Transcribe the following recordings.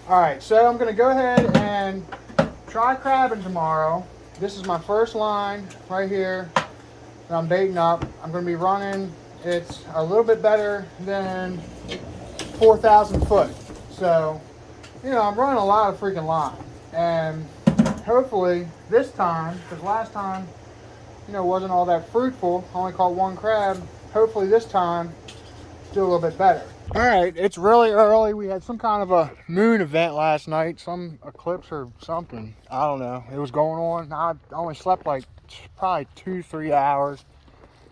Alright, so I'm going to go ahead and try crabbing tomorrow. This is my first line right here that I'm baiting up. I'm going to be running, it's a little bit better than 4,000 foot. So, you know, I'm running a lot of freaking line. And hopefully this time, because last time, you know, wasn't all that fruitful, I only caught one crab. Hopefully this time, do a little bit better. All right, it's really early. We had some kind of a moon event last night, some eclipse or something. I don't know. It was going on. I only slept like probably 2-3 hours.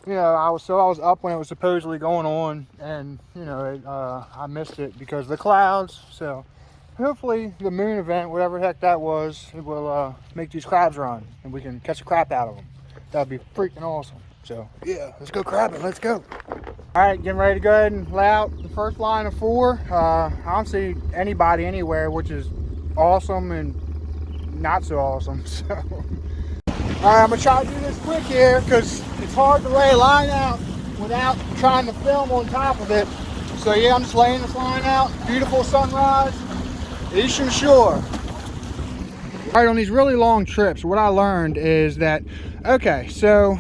You know, I was up when it was supposedly going on, and you know, I missed it because of the clouds. So hopefully the moon event, whatever the heck that was, it will make these crabs run, and we can catch a crap out of them. That'd be freaking awesome. So yeah, let's go crabbing. Let's go. All right, getting ready to go ahead and lay out the first line of 4. I don't see anybody anywhere, which is awesome and not so awesome. So, all right, I'm gonna try to do this quick here because it's hard to lay a line out without trying to film on top of it. So yeah, I'm just laying this line out. Beautiful sunrise, Eastern Shore. All right, on these really long trips, what I learned is that, okay, so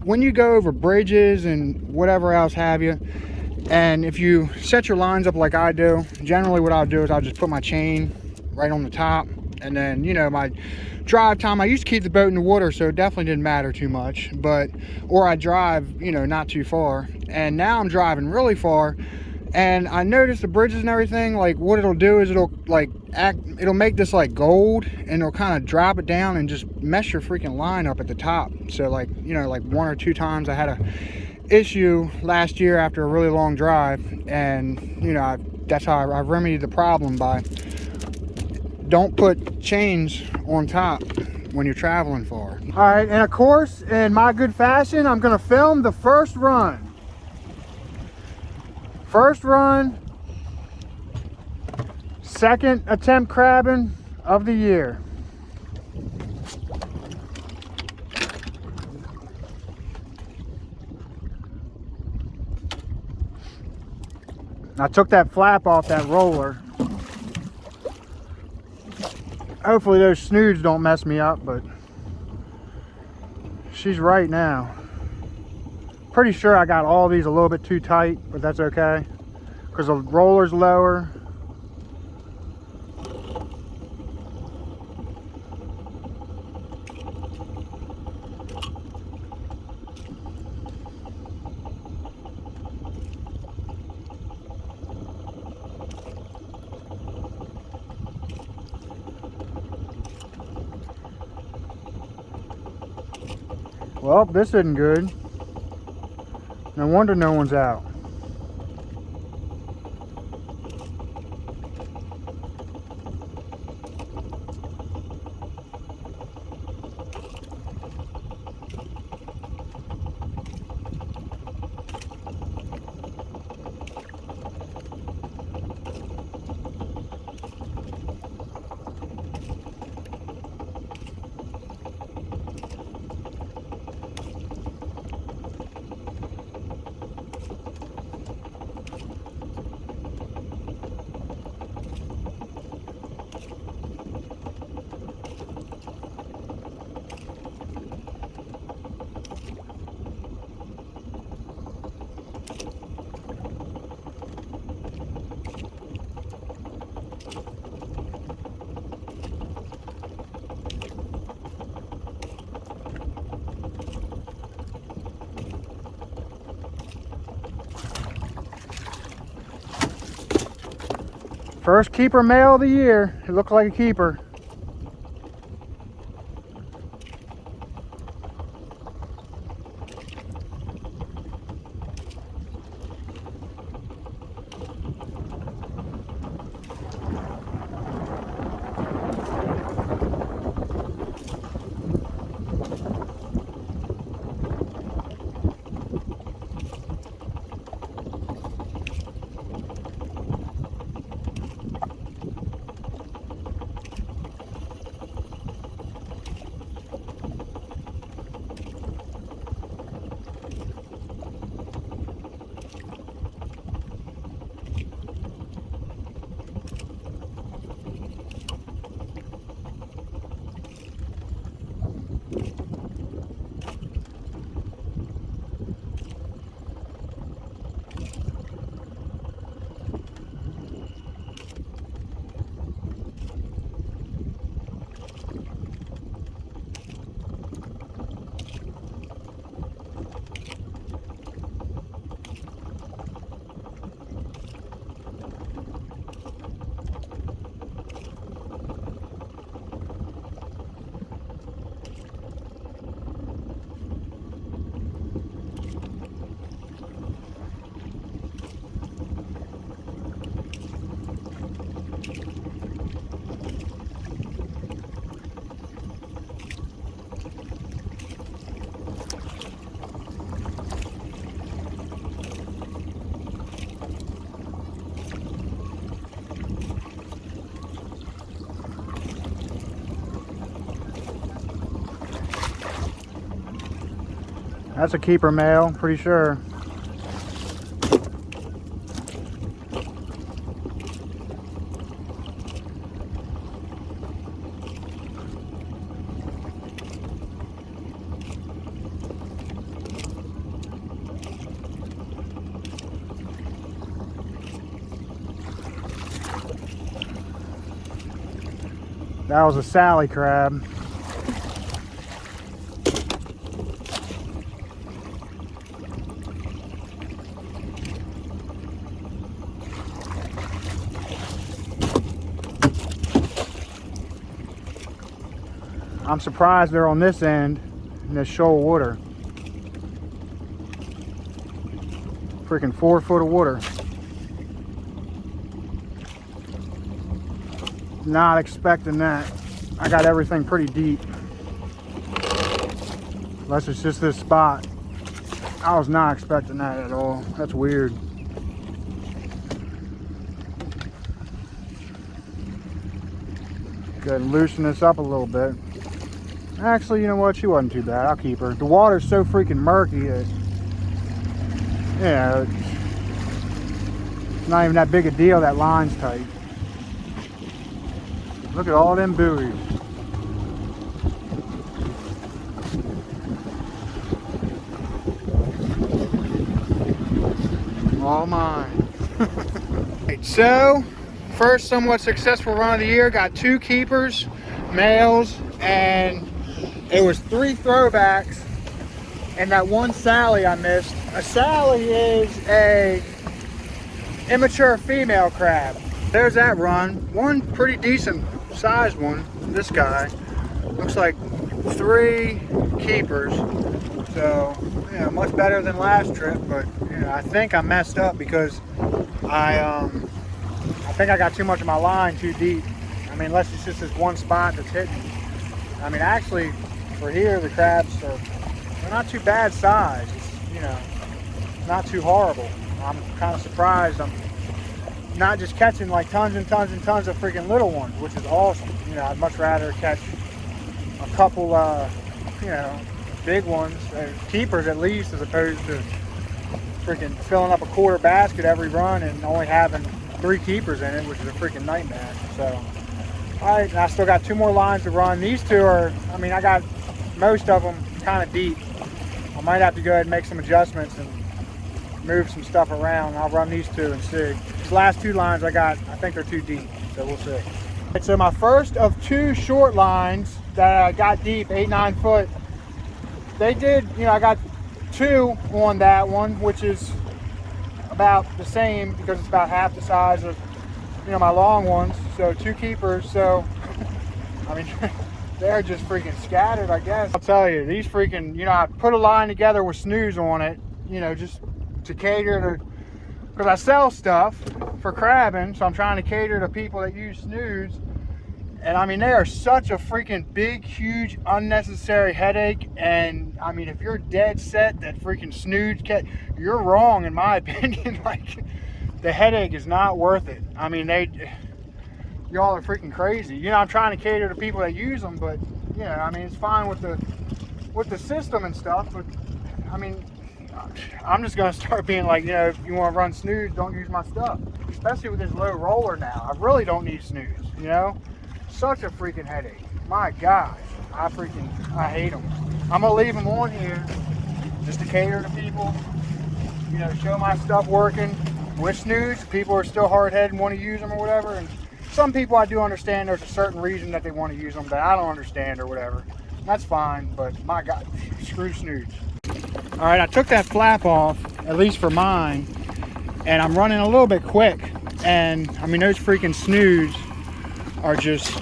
when you go over bridges and whatever else have you, and if you set your lines up like I do, generally what I'll do is I'll just put my chain right on the top, and then, you know, my drive time, I used to keep the boat in the water, so it definitely didn't matter too much, but, or I drive, you know, not too far, and now I'm driving really far, and I noticed the bridges and everything, like what it'll do is it'll make this like gold, and it'll kind of drop it down and just mess your freaking line up at the top. So like, you know, like 1 or 2 times I had a issue last year after a really long drive, and you know, that's how I remedied the problem by don't put chains on top when you're traveling far. All right, and of course, in my good fashion, I'm gonna film the first run. First run, second attempt crabbing of the year. I took that flap off that roller. Hopefully those snoods don't mess me up, but she's right now. Pretty sure I got all these a little bit too tight, but that's okay because the roller's lower. Well, this isn't good. No wonder no one's out. First keeper male of the year. It looked like a keeper. That's a keeper male, pretty sure. That was a Sally crab. I'm surprised they're on this end in this shoal water. Freaking 4 foot of water. Not expecting that. I got everything pretty deep. Unless it's just this spot. I was not expecting that at all. That's weird. Go ahead and loosen this up a little bit. Actually, you know what? She wasn't too bad. I'll keep her. The water's so freaking murky that, yeah, it's not even that big a deal. That line's tight. Look at all them buoys. All mine. Right, so, first somewhat successful run of the year. Got 2 keepers, males, and it was 3 throwbacks and that 1 Sally I missed. A Sally is a immature female crab. There's that run. One pretty decent sized one. This guy looks like 3 keepers. So, yeah, much better than last trip, but you know, I think I messed up because I think I got too much of my line too deep. I mean, unless it's just this one spot that's hitting. I mean, actually, for here, the crabs they're not too bad size. It's, you know, not too horrible. I'm kind of surprised. I'm not just catching like tons and tons and tons of freaking little ones, which is awesome. You know, I'd much rather catch a couple, you know, big ones, keepers at least, as opposed to freaking filling up a quarter basket every run and only having 3 keepers in it, which is a freaking nightmare. So, all right, and I still got 2 more lines to run. These 2 are, I mean, I got most of them kind of deep. I might have to go ahead and make some adjustments and move some stuff around. I'll run these 2 and see. These last 2 lines I got, I think they're too deep, so we'll see. Right, so my first of 2 short lines that I got deep, 8-9 foot, they did, you know, I got 2 on that one, which is about the same because it's about half the size of, you know, my long ones. So 2 keepers. So I mean, they're just freaking scattered, I guess. I'll tell you, these freaking, you know, I put a line together with Snoods on it, you know, just to cater to, because I sell stuff for crabbing, so I'm trying to cater to people that use Snoods. And I mean, they are such a freaking big, huge, unnecessary headache. And I mean, if you're dead set that freaking Snoods you're wrong, in my opinion. Like, the headache is not worth it. I mean, y'all are freaking crazy. You know, I'm trying to cater to people that use them, but yeah, I mean, it's fine with the system and stuff. But I mean, I'm just gonna start being like, you know, if you want to run Snoods, don't use my stuff. Especially with this low roller now, I really don't need Snoods. You know. Such a freaking headache. My gosh, I hate them. I'm gonna leave them on here just to cater to people. you know, show my stuff working with Snoods. People are still hard-headed and want to use them or whatever. And some people I do understand there's a certain reason that they want to use them that I don't understand or whatever. That's fine, but my God, screw Snoods. All right, I took that flap off, at least for mine, and I'm running a little bit quick. And I mean, those freaking Snoods are just,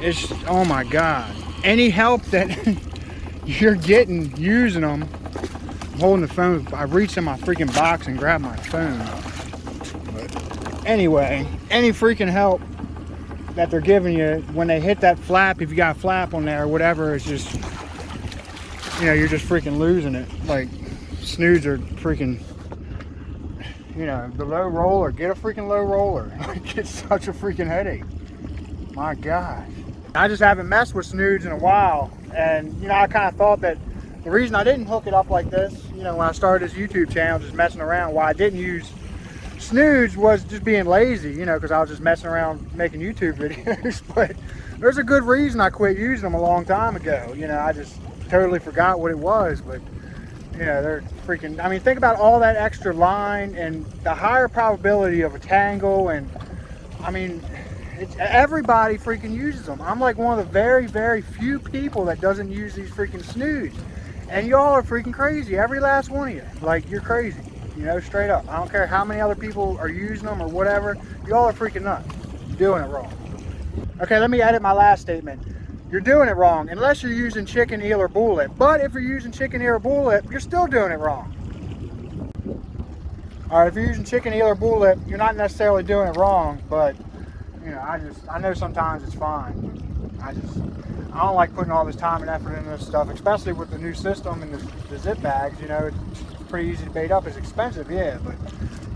it's, oh my God. Any help that you're getting using them, I'm holding the phone, I reached in my freaking box and grabbed my phone. But anyway, any freaking help that they're giving you when they hit that flap, if you got a flap on there or whatever, it's just, you know, you're just freaking losing it. Like, Snoods are freaking, you know, the low roller, get a freaking low roller. It's such a freaking headache. My God. I just haven't messed with Snoods in a while. And, you know, I kind of thought that the reason I didn't hook it up like this, you know, when I started this YouTube channel, just messing around, why I didn't use Snoods was just being lazy, you know, because I was just messing around making YouTube videos. But there's a good reason I quit using them a long time ago. You know, I just totally forgot what it was. But, you know, they're freaking, I mean, think about all that extra line and the higher probability of a tangle. And, I mean, everybody freaking uses them. I'm like one of the very, very few people that doesn't use these freaking Snoods. And y'all are freaking crazy. Every last one of you. Like, you're crazy. You know, straight up. I don't care how many other people are using them or whatever. Y'all are freaking nuts. You're doing it wrong. Okay, let me edit my last statement. You're doing it wrong unless you're using chicken, eel, or bull lip. But if you're using chicken, eel, or bull lip, you're still doing it wrong. All right, if you're using chicken, eel, or bull lip, you're not necessarily doing it wrong, but you know, I know sometimes it's fine. I don't like putting all this time and effort into this stuff, especially with the new system and the zip bags. You know, it's pretty easy to bait up. It's expensive, yeah, but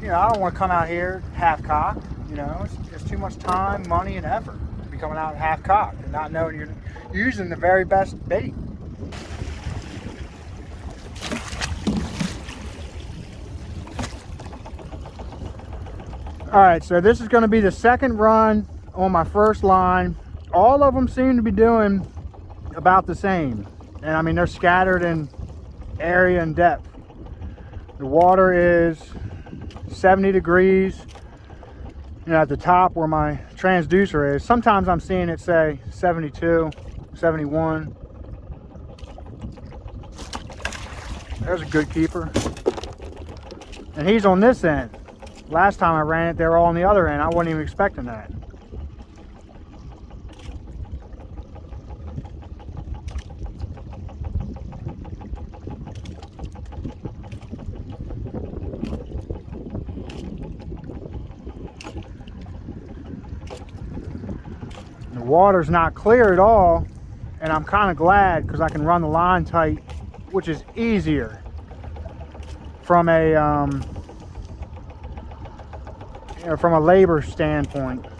you know, I don't want to come out here half-cocked. You know, it's too much time, money, and effort to be coming out half-cocked and not knowing you're using the very best bait. All right, so this is going to be the second run on my first line. All of them seem to be doing about the same. And I mean, they're scattered in area and depth. The water is 70 degrees, you know, at the top where my transducer is. Sometimes I'm seeing it say 72, 71. There's a good keeper. And he's on this end. Last time I ran it, they were all on the other end. I wasn't even expecting that. The water's not clear at all, and I'm kind of glad because I can run the line tight, which is easier from a from a labor standpoint. I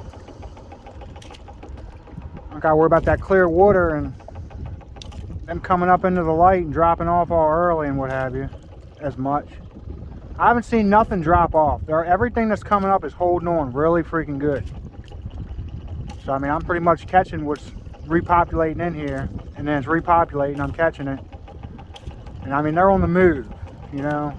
don't gotta worry about that clear water and them coming up into the light and dropping off all early and what have you as much. I haven't seen nothing drop off. Everything that's coming up is holding on really freaking good. So I mean, I'm pretty much catching what's repopulating in here, and then it's repopulating, I'm catching it. And I mean, they're on the move, you know.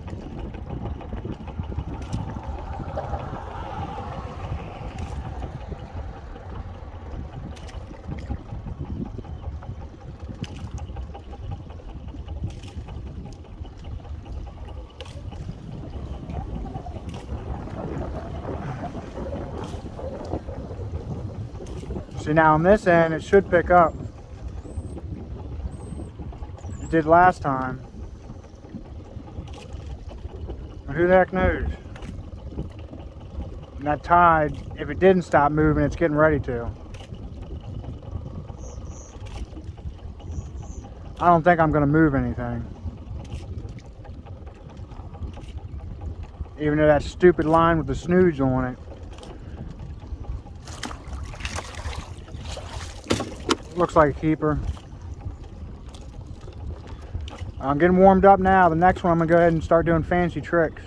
See, now on this end, it should pick up. It did last time. But who the heck knows? And that tide, if it didn't stop moving, it's getting ready to. I don't think I'm going to move anything. Even though that stupid line with the Snoods on it. Looks like a keeper. I'm getting warmed up now. The next one I'm going to go ahead and start doing fancy tricks.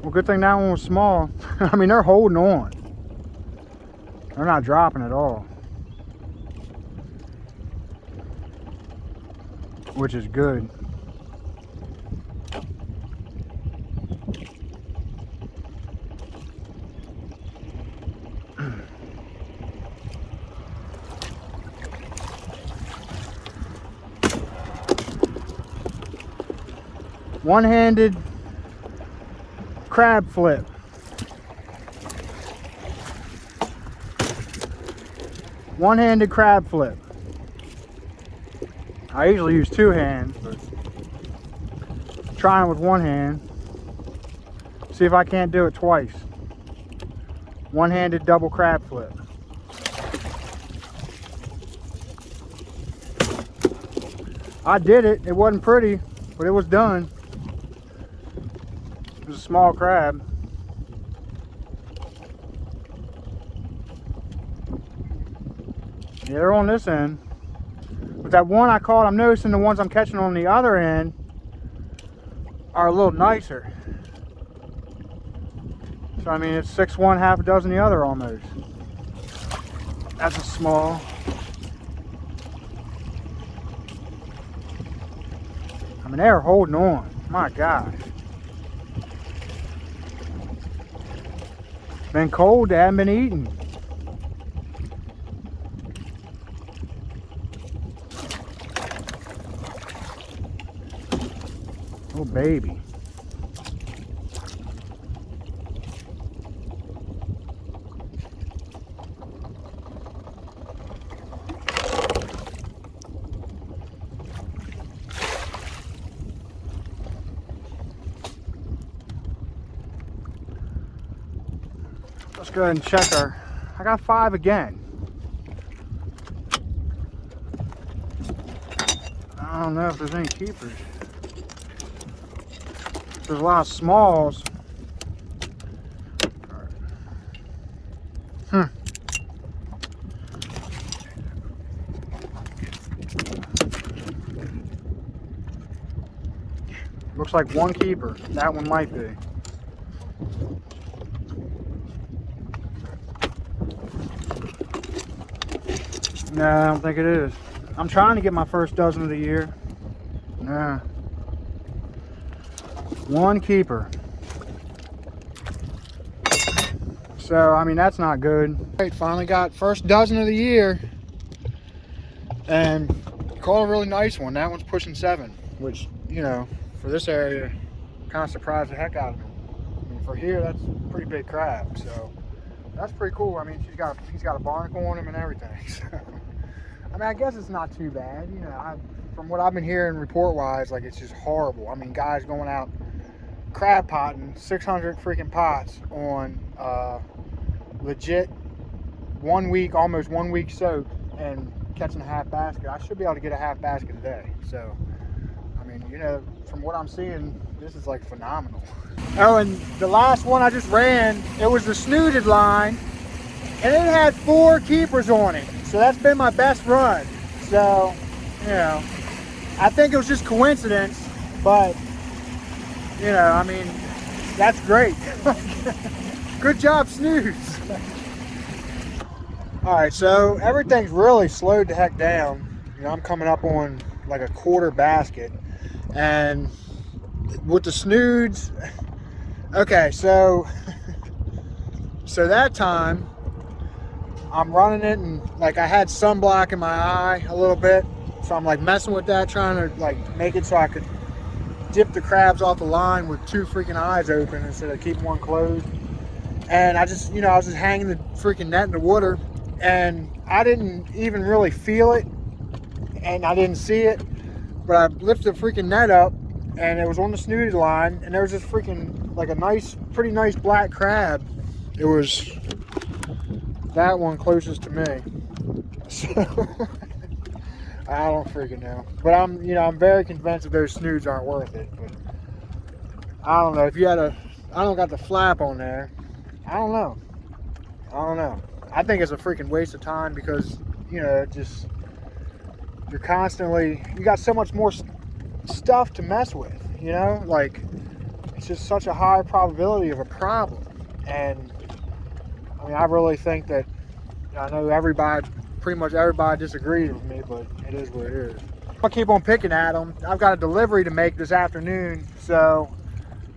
Well, good thing that one was small. I mean, they're holding on. They're not dropping at all, which is good. One-handed crab flip. One-handed crab flip. I usually use two hands, but trying with one hand. See if I can't do it twice. One-handed double crab flip. I did it. It wasn't pretty, but it was done. It was a small crab. Yeah, they're on this end. But that one I caught, I'm noticing the ones I'm catching on the other end are a little nicer. So I mean, it's 6 one, half a dozen the other almost. That's a small. I mean, they're holding on. My gosh. Been cold, they haven't been eating. Oh, baby. Let's go ahead and check our, I got 5 again. I don't know if there's any keepers. There's a lot of smalls. Looks like one keeper. That one might be. No, I don't think it is. I'm trying to get my first dozen of the year. Nah. One keeper. So, I mean, that's not good. Right, finally got first dozen of the year. And caught a really nice one. That one's pushing 7, which, you know, for this area, kind of surprised the heck out of me. I mean, for here, that's a pretty big crab. So, that's pretty cool. I mean, he's got a barnacle on him and everything. So, I mean, I guess it's not too bad. You know, from what I've been hearing report-wise, like, it's just horrible. I mean, guys going out crab potting 600 freaking pots on legit 1 week, almost 1 week soak, and catching a half basket. I should be able to get a half basket a day. So, I mean, you know, from what I'm seeing, this is like phenomenal. Oh, and the last one I just ran, it was the Snoods line, and it had 4 keepers on it. So that's been my best run. So, you know, I think it was just coincidence, but, you know, I mean, that's great. Good job, Snoods. All right, so everything's really slowed the heck down. You know, I'm coming up on like a quarter basket, and with the Snoods, okay, so that time I'm running it, and like I had sunblock in my eye a little bit, so I'm like messing with that, trying to like make it so I could dip the crabs off the line with 2 freaking eyes open instead of keeping one closed. And I just, you know, I was just hanging the freaking net in the water, and I didn't even really feel it, and I didn't see it, but I lifted the freaking net up, and it was on the Snoods line, and there was this freaking, like a nice, pretty nice black crab. It was that one closest to me. So, I don't freaking know. But I'm, you know, I'm very convinced that those Snoods aren't worth it. But I don't know. If you had a, I don't got the flap on there. I don't know. I think it's a freaking waste of time because, you know, just, you're constantly, you got so much more stuff to mess with, you know? Like, it's just such a high probability of a problem. And I mean, I really think that, I know pretty much everybody disagrees with me, but it is what it is. I'll keep on picking at them. I've got a delivery to make this afternoon, so,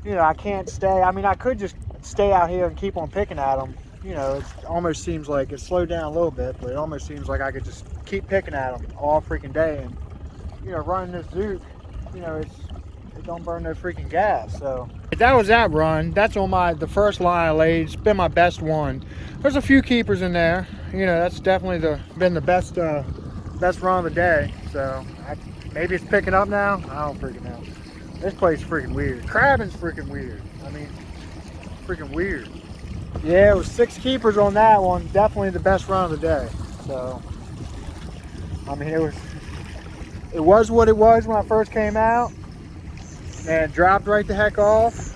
you know, I can't stay. I mean, I could just stay out here and keep on picking at them. You know, it almost seems like it slowed down a little bit, but it almost seems like I could just keep picking at them all freaking day. And, you know, running this Zook, you know, it don't burn no freaking gas. So that was that run. That's on the first line I laid. It's been my best one. There's a few keepers in there. You know, that's definitely been the best run of the day. So maybe it's picking up now. I don't freaking know. This place is freaking weird. Crabbing's freaking weird. I mean, freaking weird. Yeah, it was 6 keepers on that one. Definitely the best run of the day. So, I mean, it was what it was when I first came out, and it dropped right the heck off,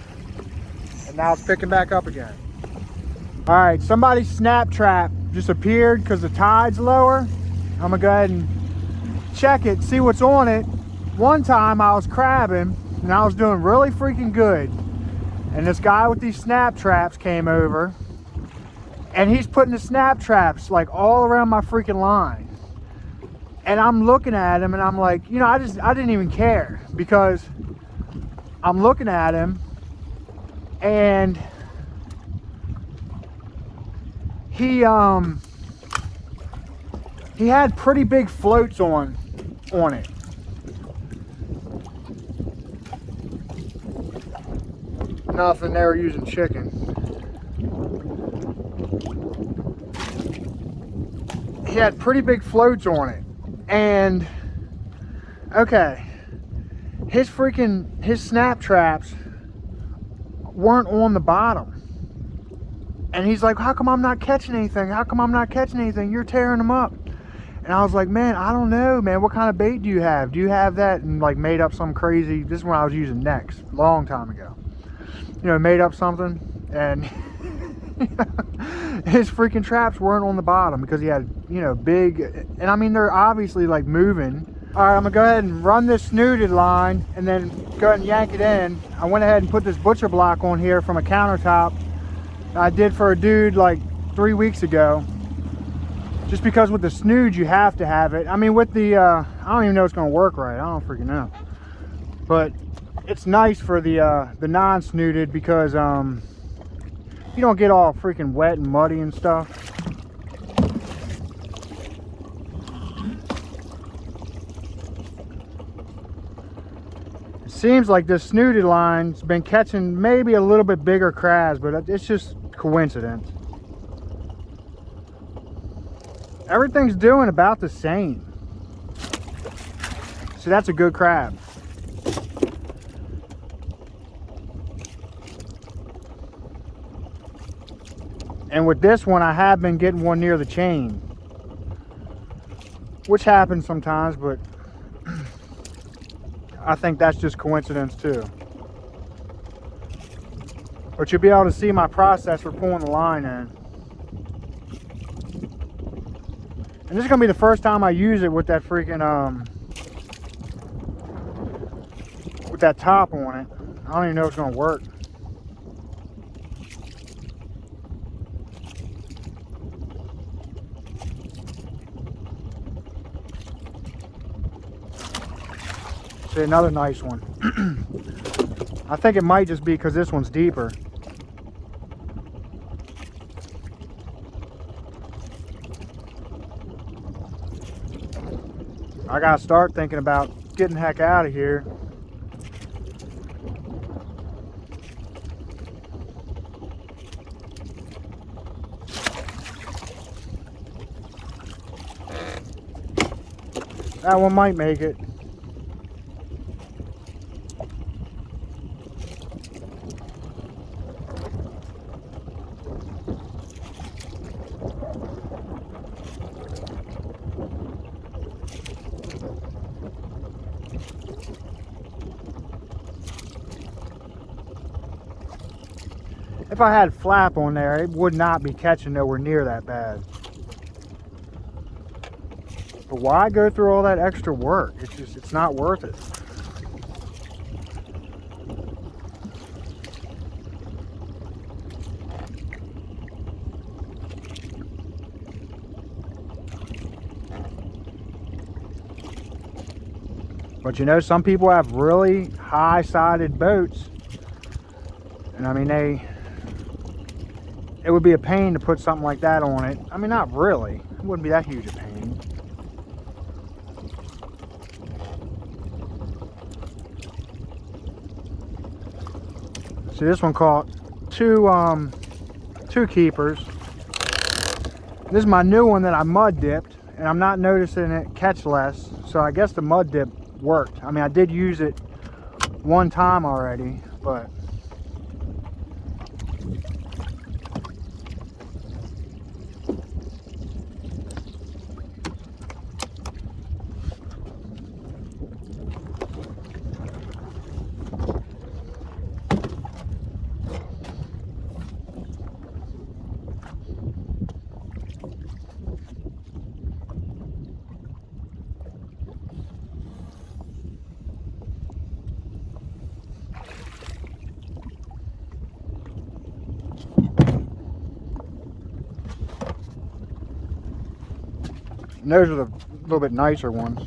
and now it's picking back up again. All right, somebody's snap trap just appeared because the tide's lower. I'm gonna go ahead and check it, see what's on it. One time I was crabbing and I was doing really freaking good, and this guy with these snap traps came over, and he's putting the snap traps like all around my freaking line. And I'm looking at him and I'm like, you know, I didn't even care, because I'm looking at him and he had pretty big floats on it. Nothing, they were using chicken. He had pretty big floats on it. And okay, his snap traps weren't on the bottom. And he's like, how come I'm not catching anything? How come I'm not catching anything? You're tearing them up. And I was like, man, I don't know, man. What kind of bait do you have? Do you have that? And like made up some crazy, this is when I was using Next, a long time ago. You know, made up something, and his freaking traps weren't on the bottom because he had, you know, big, and I mean, they're obviously like moving. All right, I'm gonna go ahead and run this snooded line and then go ahead and yank it in. I went ahead and put this butcher block on here from a countertop I did for a dude like 3 weeks ago. Just because with the Snoods, you have to have it. I mean, with the, I don't even know it's gonna work right. I don't freaking know. But it's nice for the non-snooded because you don't get all freaking wet and muddy and stuff. It seems like this snooded line's been catching maybe a little bit bigger crabs, but it's just coincidence. Everything's doing about the same. So that's a good crab. And with this one, I have been getting one near the chain, which happens sometimes, but I think that's just coincidence too. But you'll be able to see my process for pulling the line in. And this is gonna be the first time I use it with that freaking with that top on it. I don't even know if it's gonna work. See, another nice one. I think it might just be because this one's deeper. I gotta start thinking about getting the heck out of here. That one might make it. If I had flap on there, it would not be catching nowhere near that bad. But why go through all that extra work? It's not worth it. But you know, some people have really high-sided boats, and I mean, it would be a pain to put something like that on it. I mean, not really. It wouldn't be that huge a pain. See, this one caught two keepers. This is my new one that I mud dipped, and I'm not noticing it catch less, so I guess the mud dip worked. I mean, I did use it one time already, but and those are the little bit nicer ones.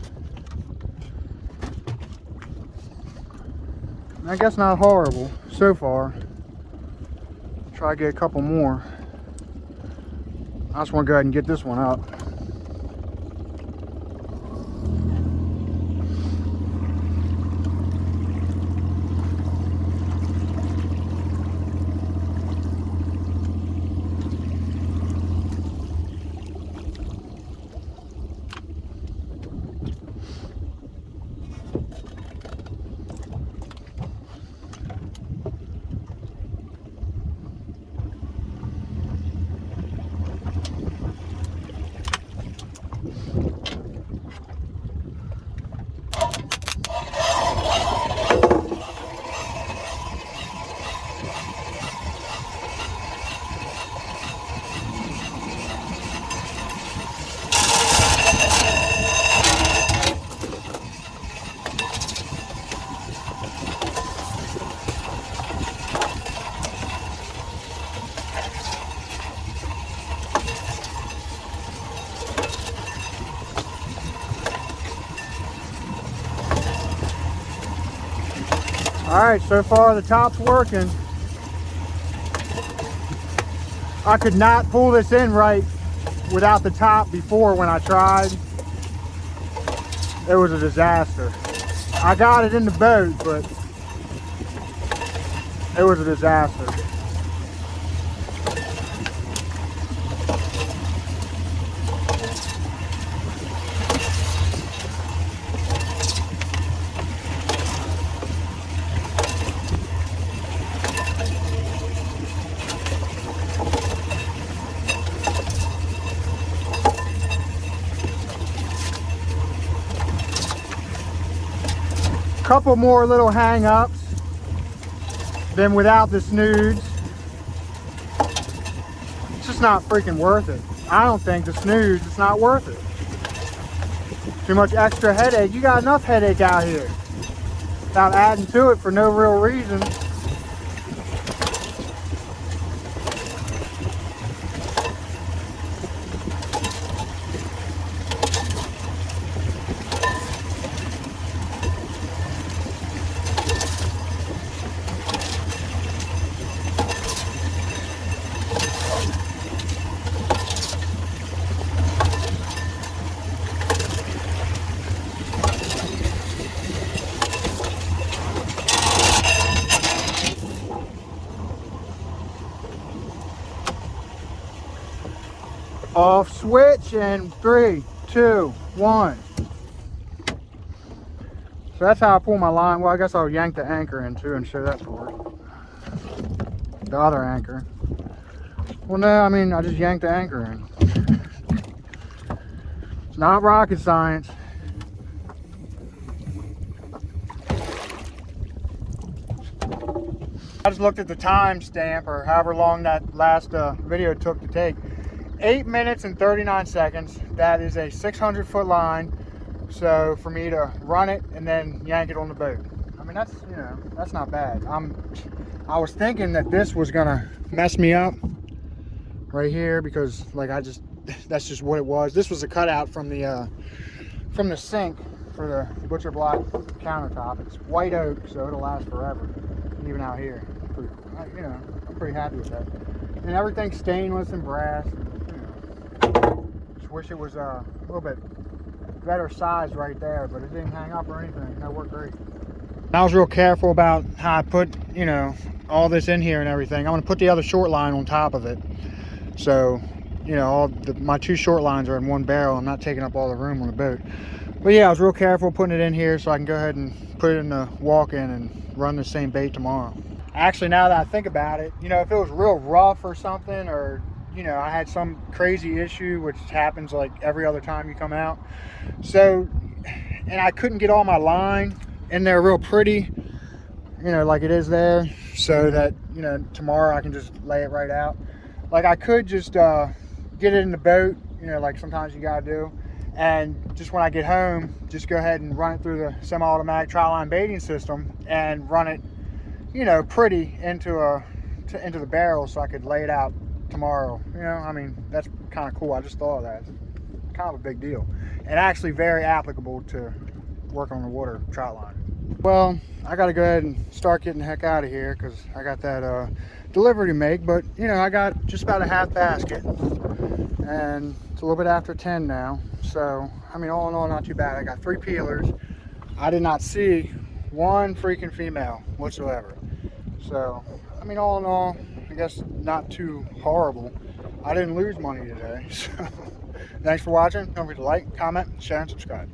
I guess not horrible so far. Try to get a couple more. I just want to go ahead and get this one up. Alright, so far the top's working. I could not pull this in right without the top before when I tried. It was a disaster. I got it in the boat, but it was a disaster. Couple more little hang-ups than without the Snoods. It's just not freaking worth it. I don't think the Snoods, it's not worth it. Too much extra headache. You got enough headache out here without adding to it for no real reason. Off switch in 3, 2, 1. So that's how I pull my line. Well, I guess I'll yank the anchor in too and show that for it. The other anchor. Well, no, I mean, I just yanked the anchor in. It's not rocket science. I just looked at the timestamp, or however long that last video took to take. 8 minutes and 39 seconds. That is a 600-foot line. So for me to run it and then yank it on the boat. I mean, that's, you know, that's not bad. I was thinking that this was gonna mess me up right here because, like, that's just what it was. This was a cutout from the sink for the butcher block countertop. It's white oak, so it'll last forever, even out here. Pretty cool. You know, I'm pretty happy with that. And everything's stainless and brass. You know, just wish it was a little bit better size right there, but it didn't hang up or anything. That worked great. I was real careful about how I put, you know, all this in here and everything. I'm going to put the other short line on top of it. So, you know, my 2 short lines are in one barrel. I'm not taking up all the room on the boat. But yeah, I was real careful putting it in here so I can go ahead and put it in the walk-in and run the same bait tomorrow. Actually, now that I think about it, you know, if it was real rough or something, or, you know, I had some crazy issue, which happens like every other time you come out. So, and I couldn't get all my line in there real pretty, you know, like it is there, so that, you know, tomorrow I can just lay it right out. Like I could just get it in the boat, you know, like sometimes you gotta do, and just when I get home, just go ahead and run it through the semi-automatic Trotline baiting system and run it, you know, pretty into the barrel so I could lay it out tomorrow. You know, I mean, that's kind of cool. I just thought of that. It's kind of a big deal, and actually very applicable to work on the water Trotline. Well, I got to go ahead and start getting the heck out of here because I got that delivery to make. But, you know, I got just about a half basket, and it's a little bit after 10 now. So, I mean, all in all, not too bad. I got 3 peelers. I did not see one freaking female whatsoever. So, I mean, all in all, I guess not too horrible. I didn't lose money today. So, thanks for watching. Don't forget to like, comment, share, and subscribe.